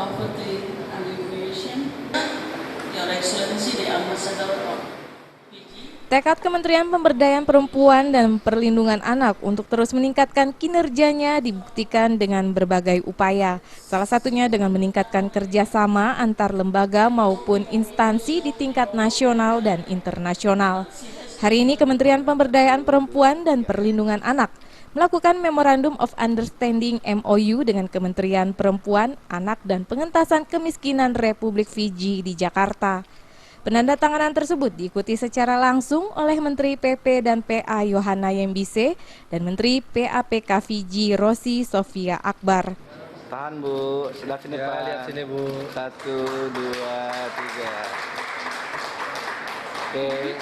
Poverty Alleviation, Your Excellency the Ambassador of Fiji. Tekad Kementerian Pemberdayaan Perempuan dan Perlindungan Anak untuk terus meningkatkan kinerjanya dibuktikan dengan berbagai upaya. Salah satunya dengan meningkatkan kerjasama antar lembaga maupun instansi di tingkat nasional dan internasional. Hari ini Kementerian Pemberdayaan Perempuan dan Perlindungan Anak melakukan Memorandum of Understanding MOU dengan Kementerian Perempuan, Anak, dan Pengentasan Kemiskinan Republik Fiji di Jakarta. Penandatanganan tersebut diikuti secara langsung oleh Menteri PP dan PA Yohana Yembise dan Menteri PAPK Fiji Rosi Sofia Akbar. Tahan Bu, sebelah sini ya, Pak. Lihat sini Bu. 1, 2, 3. Oke.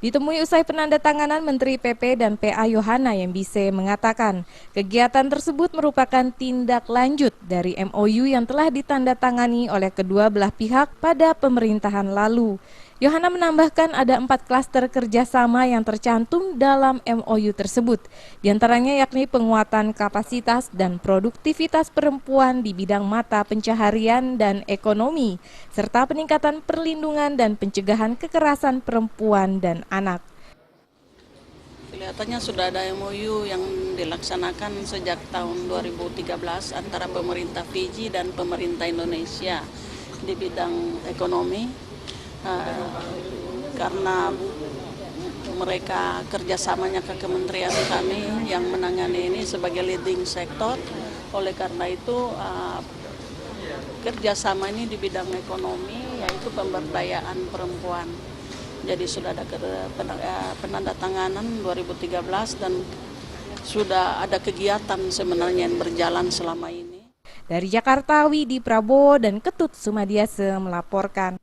Ditemui usai penandatanganan, Menteri PP dan PA Yohana Yembise mengatakan kegiatan tersebut merupakan tindak lanjut dari MOU yang telah ditandatangani oleh kedua belah pihak pada pemerintahan lalu. Yohana menambahkan ada 4 klaster kerjasama yang tercantum dalam MOU tersebut, diantaranya yakni penguatan kapasitas dan produktivitas perempuan di bidang mata pencaharian dan ekonomi, serta peningkatan perlindungan dan pencegahan kekerasan perempuan dan anak. Kelihatannya sudah ada MOU yang dilaksanakan sejak tahun 2013 antara pemerintah Fiji dan pemerintah Indonesia di bidang ekonomi. Karena mereka kerjasamanya ke kementerian kami yang menangani ini sebagai leading sektor, oleh karena itu kerjasama ini di bidang ekonomi yaitu pemberdayaan perempuan. Jadi sudah ada penandatanganan 2013 dan sudah ada kegiatan sebenarnya yang berjalan selama ini. Dari Jakarta, Widi Prabowo dan Ketut Sumadiase melaporkan.